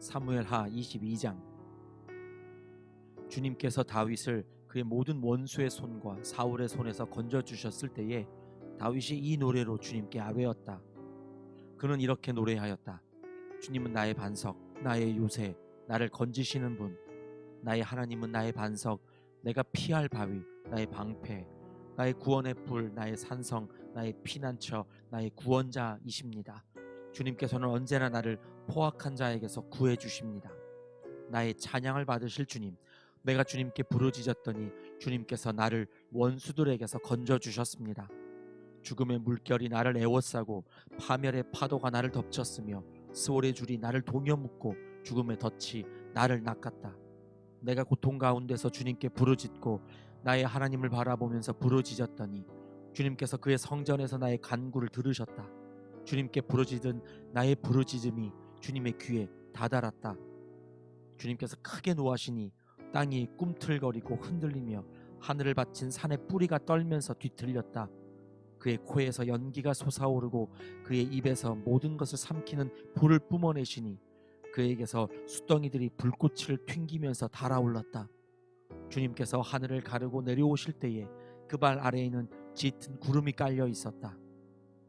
사무엘하 22장. 주님께서 다윗을 그의 모든 원수의 손과 사울의 손에서 건져주셨을 때에 다윗이 이 노래로 주님께 아뢰었다. 그는 이렇게 노래하였다. 주님은 나의 반석, 나의 요새, 나를 건지시는 분. 나의 하나님은 나의 반석, 내가 피할 바위, 나의 방패, 나의 구원의 뿔, 나의 산성, 나의 피난처, 나의 구원자이십니다. 주님께서는 언제나 나를 포악한 자에게서 구해주십니다. 나의 찬양을 받으실 주님, 내가 주님께 부르짖었더니 주님께서 나를 원수들에게서 건져주셨습니다. 죽음의 물결이 나를 에워싸고 파멸의 파도가 나를 덮쳤으며 스월의 줄이 나를 동여묶고 죽음의 덫이 나를 낚았다. 내가 고통 가운데서 주님께 부르짖고 나의 하나님을 바라보면서 부르짖었더니 주님께서 그의 성전에서 나의 간구를 들으셨다. 주님께 부르짖은 나의 부르짖음이 주님의 귀에 다다랐다. 주님께서 크게 노하시니 땅이 꿈틀거리고 흔들리며 하늘을 받친 산의 뿌리가 떨면서 뒤틀렸다. 그의 코에서 연기가 솟아오르고 그의 입에서 모든 것을 삼키는 불을 뿜어내시니 그에게서 숫덩이들이 불꽃을 튕기면서 달아올랐다. 주님께서 하늘을 가르고 내려오실 때에 그 발 아래에는 짙은 구름이 깔려 있었다.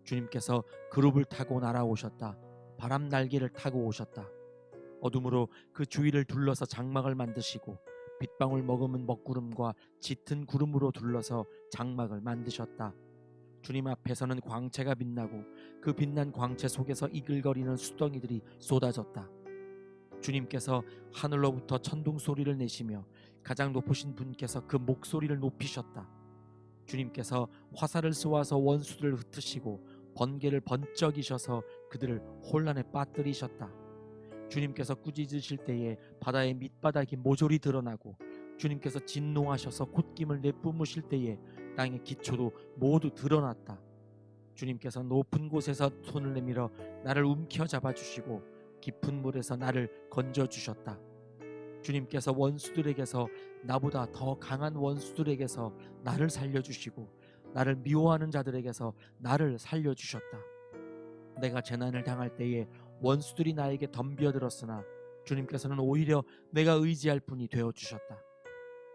주님께서 그룹을 타고 날아오셨다. 바람 날개를 타고 오셨다. 어둠으로 그 주위를 둘러서 장막을 만드시고 빗방울 머금은 먹구름과 짙은 구름으로 둘러서 장막을 만드셨다. 주님 앞에서는 광채가 빛나고 그 빛난 광채 속에서 이글거리는 숫덩이들이 쏟아졌다. 주님께서 하늘로부터 천둥 소리를 내시며 가장 높으신 분께서 그 목소리를 높이셨다. 주님께서 화살을 쏘아서 원수들을 흩으시고 번개를 번쩍이셔서 그들을 혼란에 빠뜨리셨다. 주님께서 꾸짖으실 때에 바다의 밑바닥이 모조리 드러나고 주님께서 진노하셔서 콧김을 내뿜으실 때에 땅의 기초도 모두 드러났다. 주님께서 높은 곳에서 손을 내밀어 나를 움켜잡아 주시고 깊은 물에서 나를 건져주셨다. 주님께서 원수들에게서, 나보다 더 강한 원수들에게서 나를 살려주시고 나를 미워하는 자들에게서 나를 살려주셨다. 내가 재난을 당할 때에 원수들이 나에게 덤벼들었으나 주님께서는 오히려 내가 의지할 분이 되어주셨다.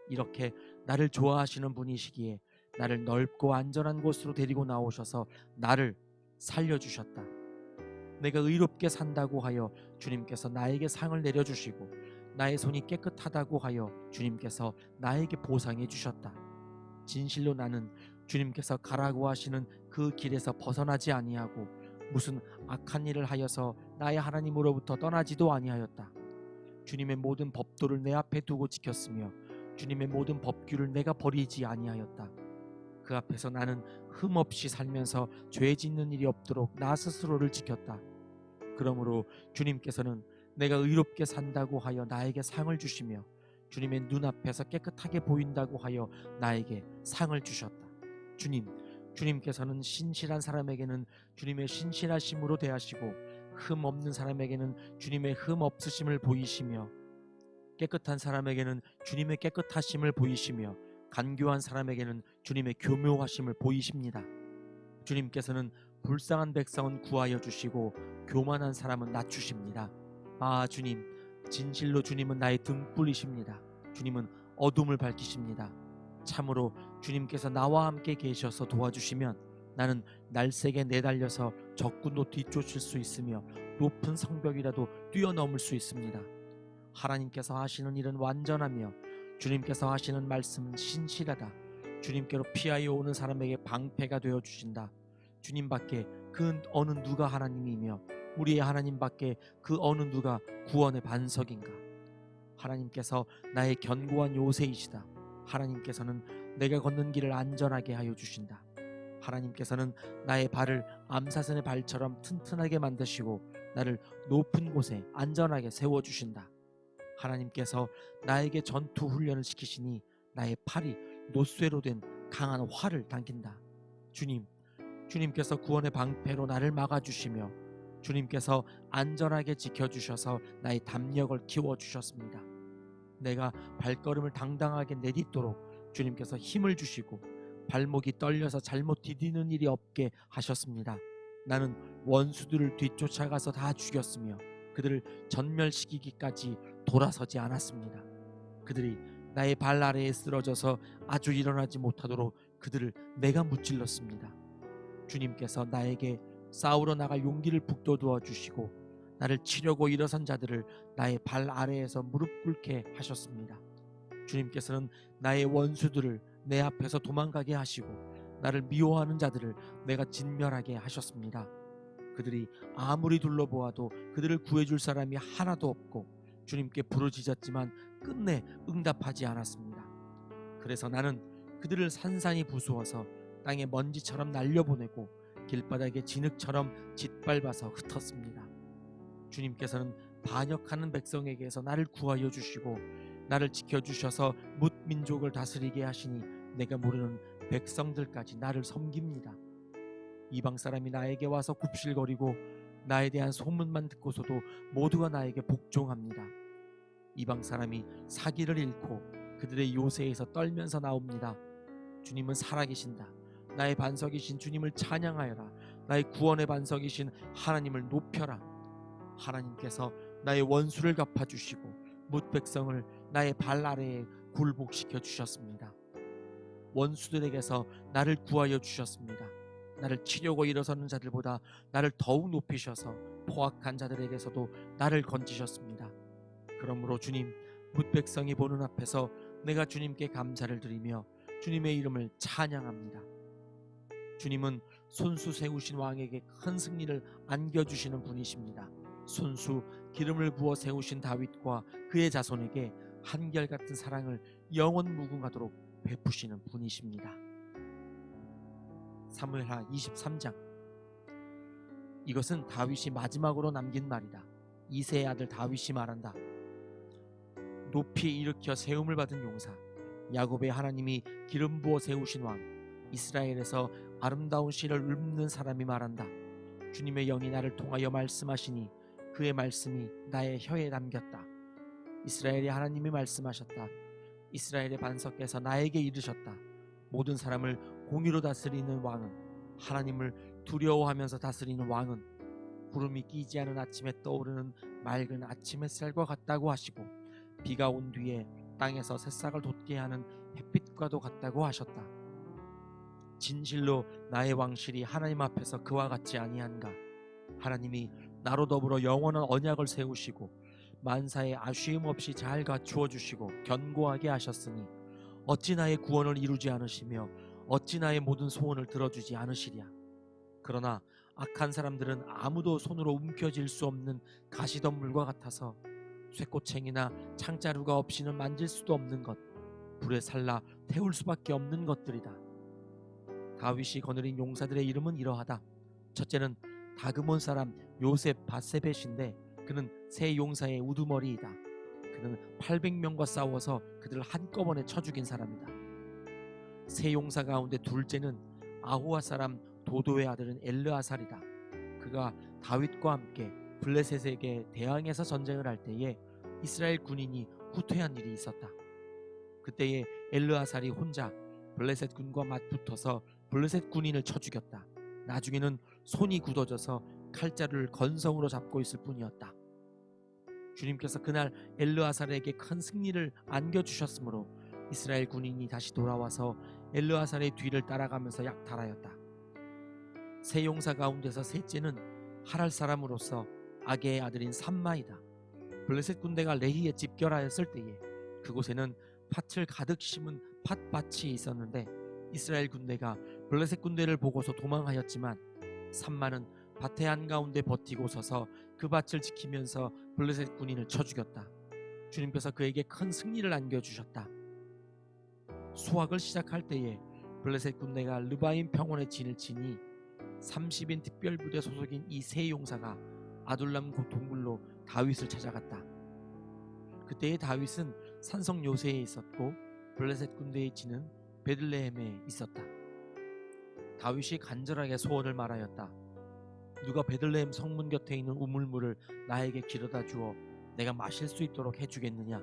이렇게 나를 좋아하시는 분이시기에 나를 넓고 안전한 곳으로 데리고 나오셔서 나를 살려주셨다. 내가 의롭게 산다고 하여 주님께서 나에게 상을 내려주시고 나의 손이 깨끗하다고 하여 주님께서 나에게 보상해 주셨다. 진실로 나는 주님께서 가라고 하시는 그 길에서 벗어나지 아니하고 무슨 악한 일을 하여서 나의 하나님으로부터 떠나지도 아니하였다. 주님의 모든 법도를 내 앞에 두고 지켰으며 주님의 모든 법규를 내가 버리지 아니하였다. 그 앞에서 나는 흠없이 살면서 죄 짓는 일이 없도록 나 스스로를 지켰다. 그러므로 주님께서는 내가 의롭게 산다고 하여 나에게 상을 주시며 주님의 눈앞에서 깨끗하게 보인다고 하여 나에게 상을 주셨다. 주님께서는 신실한 사람에게는 주님의 신실하심으로 대하시고 흠 없는 사람에게는 주님의 흠 없으심을 보이시며 깨끗한 사람에게는 주님의 깨끗하심을 보이시며 간교한 사람에게는 주님의 교묘하심을 보이십니다. 주님께서는 불쌍한 백성은 구하여 주시고 교만한 사람은 낮추십니다. 아, 주님, 진실로 주님은 나의 등불이십니다. 주님은 어둠을 밝히십니다. 참으로 주님께서 나와 함께 계셔서 도와주시면 나는 날쌔게 내달려서 적군도 뒤쫓을 수 있으며 높은 성벽이라도 뛰어넘을 수 있습니다. 하나님께서 하시는 일은 완전하며 주님께서 하시는 말씀은 신실하다. 주님께로 피하여 오는 사람에게 방패가 되어 주신다. 주님밖에 그 어느 누가 하나님이며 우리의 하나님밖에 그 어느 누가 구원의 반석인가. 하나님께서 나의 견고한 요새이시다. 하나님께서는 내가 걷는 길을 안전하게 하여 주신다. 하나님께서는 나의 발을 암사슴의 발처럼 튼튼하게 만드시고 나를 높은 곳에 안전하게 세워주신다. 하나님께서 나에게 전투 훈련을 시키시니 나의 팔이 노쇠로 된 강한 활을 당긴다. 주님께서 구원의 방패로 나를 막아주시며 주님께서 안전하게 지켜주셔서 나의 담력을 키워주셨습니다. 내가 발걸음을 당당하게 내딛도록 주님께서 힘을 주시고 발목이 떨려서 잘못 디디는 일이 없게 하셨습니다. 나는 원수들을 뒤쫓아가서 다 죽였으며 그들을 전멸시키기까지 돌아서지 않았습니다. 그들이 나의 발 아래에 쓰러져서 아주 일어나지 못하도록 그들을 내가 무찔렀습니다. 주님께서 나에게 싸우러 나갈 용기를 북돋워 주시고 나를 치려고 일어선 자들을 나의 발 아래에서 무릎 꿇게 하셨습니다. 주님께서는 나의 원수들을 내 앞에서 도망가게 하시고 나를 미워하는 자들을 내가 진멸하게 하셨습니다. 그들이 아무리 둘러보아도 그들을 구해줄 사람이 하나도 없고 주님께 부르짖었지만 끝내 응답하지 않았습니다. 그래서 나는 그들을 산산이 부수어서 땅에 먼지처럼 날려보내고 길바닥에 진흙처럼 짓밟아서 흩었습니다. 주님께서는 반역하는 백성에게서 나를 구하여 주시고 나를 지켜주셔서 뭇 민족을 다스리게 하시니 내가 모르는 백성들까지 나를 섬깁니다. 이방 사람이 나에게 와서 굽실거리고 나에 대한 소문만 듣고서도 모두가 나에게 복종합니다. 이방 사람이 사기를 잃고 그들의 요새에서 떨면서 나옵니다. 주님은 살아계신다. 나의 반석이신 주님을 찬양하여라. 나의 구원의 반석이신 하나님을 높여라. 하나님께서 나의 원수를 갚아주시고 뭇 백성을 나의 발 아래에 굴복시켜 주셨습니다. 원수들에게서 나를 구하여 주셨습니다. 나를 치려고 일어서는 자들보다 나를 더욱 높이셔서 포악한 자들에게서도 나를 건지셨습니다. 그러므로 주님, 뭇 백성이 보는 앞에서 내가 주님께 감사를 드리며 주님의 이름을 찬양합니다. 주님은 손수 세우신 왕에게 큰 승리를 안겨주시는 분이십니다. 손수 기름을 부어 세우신 다윗과 그의 자손에게 한결같은 사랑을 영원 무궁하도록 베푸시는 분이십니다. 사무엘하 23장. 이것은 다윗이 마지막으로 남긴 말이다. 이새의 아들 다윗이 말한다. 높이 일으켜 세움을 받은 용사, 야곱의 하나님이 기름 부어 세우신 왕, 이스라엘에서 아름다운 시를 읊는 사람이 말한다. 주님의 영이 나를 통하여 말씀하시니 그의 말씀이 나의 혀에 담겼다. 이스라엘의 하나님이 말씀하셨다. 이스라엘의 반석께서 나에게 이르셨다. 모든 사람을 공의로 다스리는 왕은, 하나님을 두려워하면서 다스리는 왕은 구름이 끼지 않은 아침에 떠오르는 맑은 아침 햇살과 같다고 하시고 비가 온 뒤에 땅에서 새싹을 돋게 하는 햇빛과도 같다고 하셨다. 진실로 나의 왕실이 하나님 앞에서 그와 같지 아니한가. 하나님이 나로 더불어 영원한 언약을 세우시고 만사에 아쉬움 없이 잘 갖추어 주시고 견고하게 하셨으니 어찌 나의 구원을 이루지 않으시며 어찌 나의 모든 소원을 들어주지 않으시랴. 그러나 악한 사람들은 아무도 손으로 움켜쥘 수 없는 가시덤불과 같아서 쇠꼬챙이나 창자루가 없이는 만질 수도 없는 것, 불에 살라 태울 수밖에 없는 것들이다. 다윗이 거느린 용사들의 이름은 이러하다. 첫째는 다그몬 사람 요셉 바세벳인데 그는 세 용사의 우두머리이다. 그는 800명과 싸워서 그들을 한꺼번에 쳐 죽인 사람이다. 세 용사 가운데 둘째는 아호와 사람 도도의 아들은 엘르아살이다. 그가 다윗과 함께 블레셋에게 대항해서 전쟁을 할 때에 이스라엘 군인이 후퇴한 일이 있었다. 그때에 엘르아살이 혼자 블레셋 군과 맞붙어서 블레셋 군인을 쳐 죽였다. 나중에는 손이 굳어져서 칼자루를 건성으로 잡고 있을 뿐이었다. 주님께서 그날 엘르아살에게 큰 승리를 안겨주셨으므로 이스라엘 군인이 다시 돌아와서 엘르아살의 뒤를 따라가면서 약탈하였다. 세 용사 가운데서 셋째는 하랄 사람으로서 아게의 아들인 삼마이다. 블레셋 군대가 레히에 집결하였을 때에 그곳에는 팥을 가득 심은 팥밭이 있었는데 이스라엘 군대가 블레셋 군대를 보고서 도망하였지만 삼마는 밭의 한가운데 버티고 서서 그 밭을 지키면서 블레셋 군인을 쳐 죽였다. 주님께서 그에게 큰 승리를 안겨주셨다. 수확을 시작할 때에 블레셋 군대가 르바임 평원에 진을 치니 30인 특별부대 소속인 이 세 용사가 아둘람 동굴로 다윗을 찾아갔다. 그때의 다윗은 산성 요새에 있었고 블레셋 군대의 진은 베들레헴에 있었다. 다윗이 간절하게 소원을 말하였다. 누가 베들레헴 성문 곁에 있는 우물물을 나에게 길어다 주어 내가 마실 수 있도록 해주겠느냐.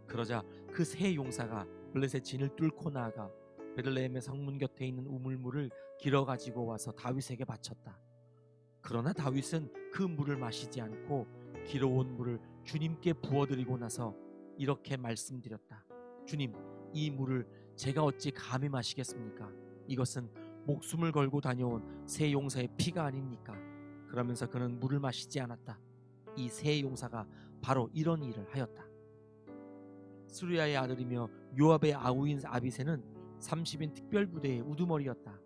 그러자 그 세 용사가 블레셋 진을 뚫고 나아가 베들레헴의 성문 곁에 있는 우물물을 길어 가지고 와서 다윗에게 바쳤다. 그러나 다윗은 그 물을 마시지 않고 길어온 물을 주님께 부어드리고 나서 이렇게 말씀드렸다. 주님, 이 물을 제가 어찌 감히 마시겠습니까? 이것은 목숨을 걸고 다녀온 새 용사의 피가 아닙니까? 그러면서 그는 물을 마시지 않았다. 이 새 용사가 바로 이런 일을 하였다. 스루야의 아들이며 요압의 아우인 아비새는 30인 특별부대의 우두머리였다.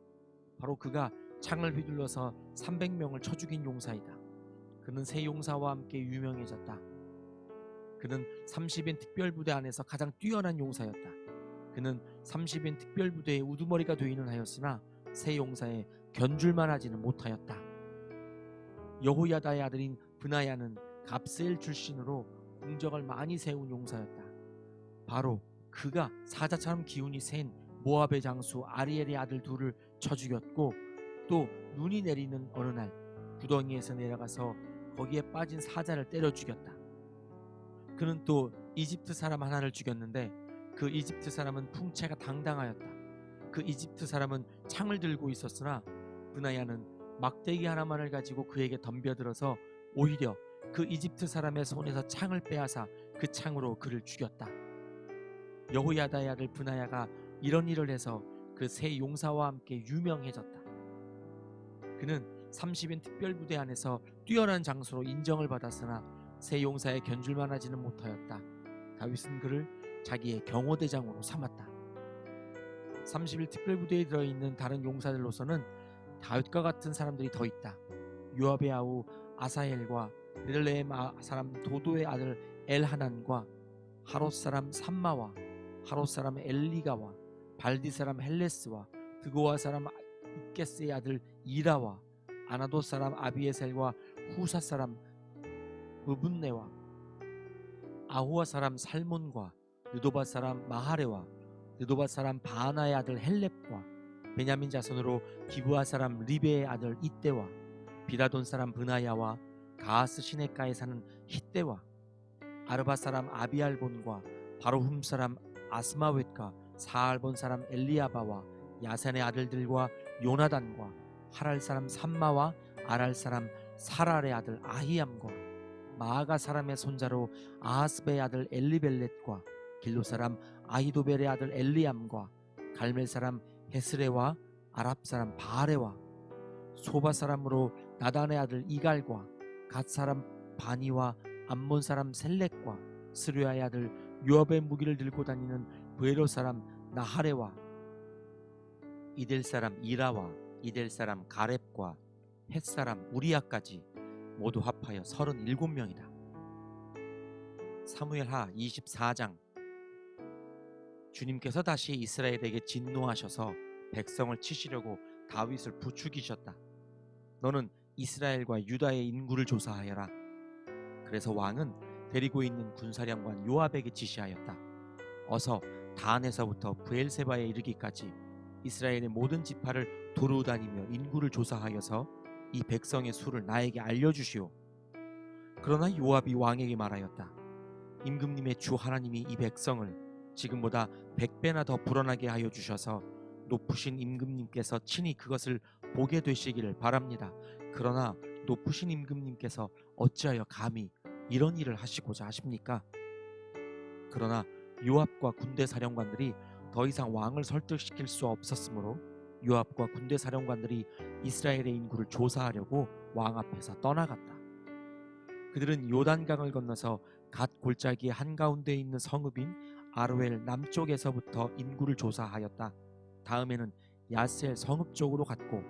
바로 그가 창을 휘둘러서 300명을 쳐 죽인 용사이다. 그는 새 용사와 함께 유명해졌다. 그는 30인 특별부대 안에서 가장 뛰어난 용사였다. 그는 30인 특별부대의 우두머리가 되기는 하였으나 새 용사에 견줄만 하지는 못하였다. 여호야다의 아들인 브나야는 갑스엘 출신으로 공적을 많이 세운 용사였다. 바로 그가 사자처럼 기운이 센 모압의 장수 아리엘의 아들 둘을 쳐 죽였고, 또 눈이 내리는 어느 날 구덩이에서 내려가서 거기에 빠진 사자를 때려 죽였다. 그는 또 이집트 사람 하나를 죽였는데 그 이집트 사람은 풍채가 당당하였다. 그 이집트 사람은 창을 들고 있었으나 브나야는 막대기 하나만을 가지고 그에게 덤벼들어서 오히려 그 이집트 사람의 손에서 창을 빼앗아 그 창으로 그를 죽였다. 여호야다의 아들 브나야가 이런 일을 해서 그 새 용사와 함께 유명해졌다. 그는 30인 특별부대 안에서 뛰어난 장수로 인정을 받았으나 새 용사의 견줄만 하지는 못하였다. 다윗은 그를 자기의 경호대장으로 삼았다. 30일 특별부대에 들어있는 다른 용사들로서는 다윗과 같은 사람들이 더 있다. 요압의 아우 아사엘과 베들레헴 사람 도도의 아들 엘하난과 하롯 사람 삼마와 하롯 사람 엘리가와 발디 사람 헬레스와 드고와 사람 이게스의 아들 이라와 아나도 사람 아비에셀과 후사 사람 브분네와 아후아 사람 살몬과 느도바 사람 마하레와 느도바 사람 바하나의 아들 헬렙과 베냐민 자손으로 기브아 사람 리베의 아들 이때와 비라돈 사람 브나야와 가하스 시내가에 사는 hit대와 아르바 사람 아비알본과 바로훔 사람 아스마웻과 사알본 사람 엘리아바와 야산의 아들들과 요나단과 하랄 사람 삼마와 아랄 사람 사랄의 아들 아히암과 마아가 사람의 손자로 아하스베의 아들 엘리벨렛과 길로 사람 아히도벨의 아들 엘리암과 갈멜 사람 헤스레와 아랍 사람 바하레와 소바 사람으로 나단의 아들 이갈과 갓 사람 바니와 암몬 사람 셀렉과 스루야의 아들 요압의 무기를 들고 다니는 브에로 사람 나하레와 이델 사람 이라와 이델 사람 가렙과 헷 사람 우리아까지 모두 합하여 37명이다. 사무엘하 24장. 주님께서 다시 이스라엘에게 진노하셔서 백성을 치시려고 다윗을 부추기셨다. 너는 이스라엘과 유다의 인구를 조사하여라. 그래서 왕은 데리고 있는 군사령관 요압에게 지시하였다. 어서 단에서부터 브엘세바에 이르기까지 이스라엘의 모든 지파를 두루 다니며 인구를 조사하여서 이 백성의 수를 나에게 알려주시오. 그러나 요압이 왕에게 말하였다. 임금님의 주 하나님이 이 백성을 지금보다 100배나 더 불어나게 하여 주셔서 높으신 임금님께서 친히 그것을 보게 되시기를 바랍니다. 그러나 높으신 임금님께서 어찌하여 감히 이런 일을 하시고자 하십니까? 그러나 요압과 군대 사령관들이 더 이상 왕을 설득시킬 수 없었으므로 요압과 군대 사령관들이 이스라엘의 인구를 조사하려고 왕 앞에서 떠나갔다. 그들은 요단강을 건너서 갓 골짜기 한가운데 있는 성읍인 아로엘 남쪽에서부터 인구를 조사하였다. 다음에는 야셀 성읍 쪽으로 갔고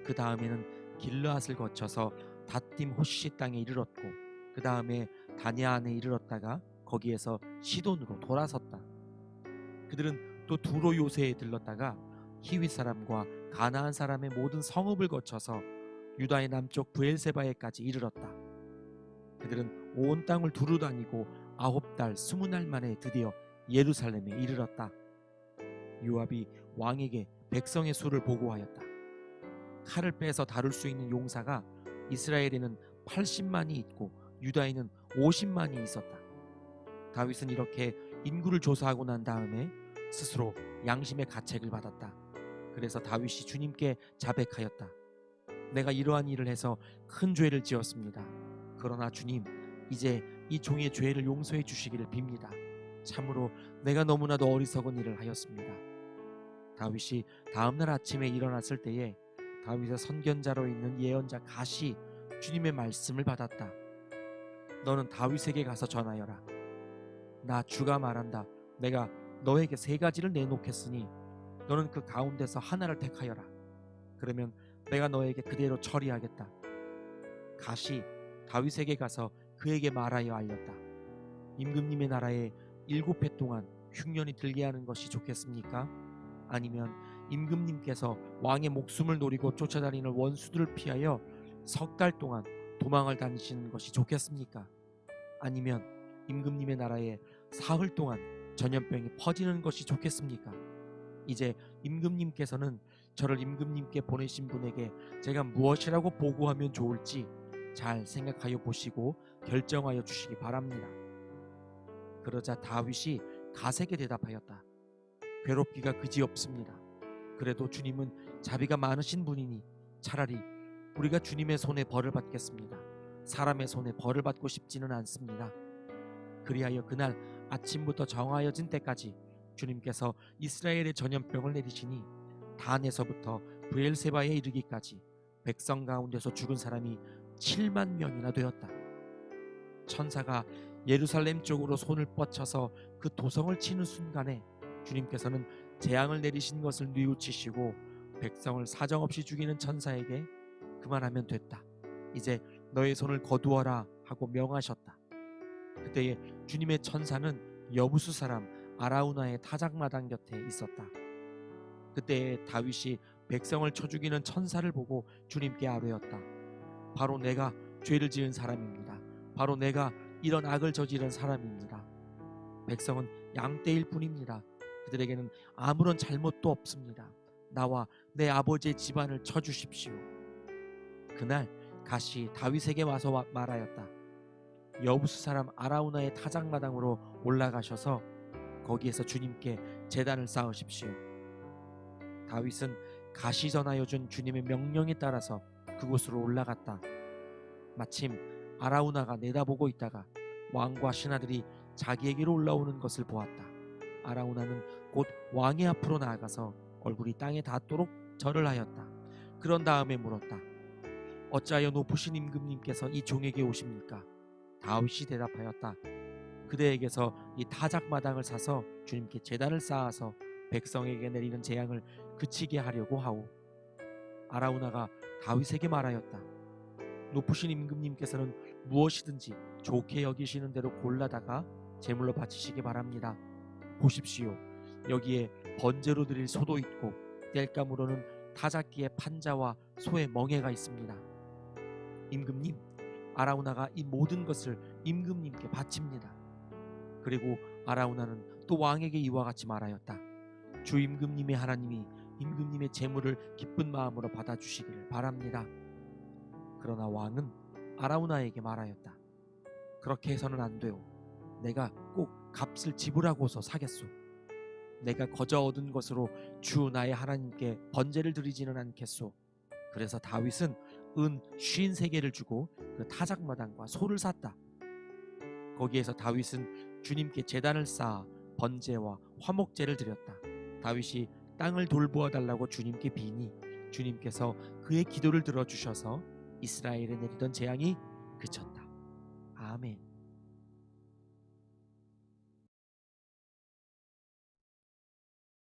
그 다음에는 길르앗을 거쳐서 다딤 호시 땅에 이르렀고 그 다음에 다냐안에 이르렀다가 거기에서 시돈으로 돌아섰다. 그들은 또 두로 요새에 들렀다가 히윗 사람과 가나안 사람의 모든 성읍을 거쳐서 유다의 남쪽 브엘세바에까지 이르렀다. 그들은 온 땅을 두루 다니고 9달 20날 만에 드디어 예루살렘에 이르렀다. 요압이 왕에게 백성의 수를 보고하였다. 칼을 빼서 다룰 수 있는 용사가 이스라엘에는 80만이 있고 유다에는 50만이 있었다. 다윗은 이렇게 인구를 조사하고 난 다음에 스스로 양심의 가책을 받았다. 그래서 다윗이 주님께 자백하였다. 내가 이러한 일을 해서 큰 죄를 지었습니다. 그러나 주님, 이제 이 종의 죄를 용서해 주시기를 빕니다. 참으로 내가 너무나도 어리석은 일을 하였습니다. 다윗이 다음날 아침에 일어났을 때에 다윗의 선견자로 있는 예언자 갓이 주님의 말씀을 받았다. 너는 다윗에게 가서 전하여라. 나 주가 말한다. 내가 너에게 세 가지를 내놓겠으니 너는 그 가운데서 하나를 택하여라. 그러면 내가 너에게 그대로 처리하겠다. 갓이 다윗에게 가서 그에게 말하여 알렸다. 임금님의 나라에 7해 동안 흉년이 들게 하는 것이 좋겠습니까? 아니면 임금님께서 왕의 목숨을 노리고 쫓아다니는 원수들을 피하여 석 달 동안 도망을 다니시는 것이 좋겠습니까? 아니면 임금님의 나라에 사흘 동안 전염병이 퍼지는 것이 좋겠습니까? 이제 임금님께서는 저를 임금님께 보내신 분에게 제가 무엇이라고 보고하면 좋을지 잘 생각하여 보시고 결정하여 주시기 바랍니다. 그러자 다윗이 갓에게 대답하였다. 괴롭기가 그지없습니다. 그래도 주님은 자비가 많으신 분이니 차라리 우리가 주님의 손에 벌을 받겠습니다. 사람의 손에 벌을 받고 싶지는 않습니다. 그리하여 그날 아침부터 정하여진 때까지 주님께서 이스라엘의 전염병을 내리시니 단에서부터 브엘세바에 이르기까지 백성 가운데서 죽은 사람이 7만 명이나 되었다. 천사가 예루살렘 쪽으로 손을 뻗쳐서 그 도성을 치는 순간에 주님께서는 재앙을 내리신 것을 뉘우치시고 백성을 사정없이 죽이는 천사에게 그만하면 됐다. 이제 너의 손을 거두어라 하고 명하셨다. 그때에 주님의 천사는 여부수 사람 아라우나의 타작마당 곁에 있었다. 그때에 다윗이 백성을 쳐 죽이는 천사를 보고 주님께 아뢰었다. 바로 내가 죄를 지은 사람입니다. 바로 내가 이런 악을 저지른 사람입니다. 백성은 양떼일 뿐입니다. 그들에게는 아무런 잘못도 없습니다. 나와 내 아버지의 집안을 쳐 주십시오. 그날 갓이 다윗에게 와서 말하였다. 여부수 사람 아라우나의 타작마당으로 올라가셔서 거기에서 주님께 제단을 쌓으십시오. 다윗은 갓이 전하여 준 주님의 명령에 따라서 그곳으로 올라갔다. 마침 아라우나가 내다보고 있다가 왕과 신하들이 자기에게로 올라오는 것을 보았다. 아라우나는 곧 왕의 앞으로 나아가서 얼굴이 땅에 닿도록 절을 하였다. 그런 다음에 물었다. 어찌하여 높으신 임금님께서 이 종에게 오십니까? 다윗이 대답하였다. 그대에게서 이 타작마당을 사서 주님께 제단을 쌓아서 백성에게 내리는 재앙을 그치게 하려고 하오. 아라우나가 다윗에게 말하였다. 높으신 임금님께서는 무엇이든지 좋게 여기시는 대로 골라다가 제물로 바치시기 바랍니다. 보십시오. 여기에 번제로 드릴 소도 있고 땔감으로는 타작기의 판자와 소의 멍에가 있습니다. 임금님, 아라우나가 이 모든 것을 임금님께 바칩니다. 그리고 아라우나는 또 왕에게 이와 같이 말하였다. 주 임금님의 하나님이 임금님의 제물을 기쁜 마음으로 받아주시기를 바랍니다. 그러나 왕은 아라우나에게 말하였다. 그렇게 해서는 안 돼요. 내가 꼭 값을 지불하고서 사겠소. 내가 거저 얻은 것으로 주 나의 하나님께 번제를 드리지는 않겠소. 그래서 다윗은 은 53개를 주고 그 타작마당과 소를 샀다. 거기에서 다윗은 주님께 제단을 쌓아 번제와 화목제를 드렸다. 다윗이 땅을 돌보아 달라고 주님께 비니 주님께서 그의 기도를 들어주셔서 이스라엘에 내리던 재앙이 그쳤다. 아멘.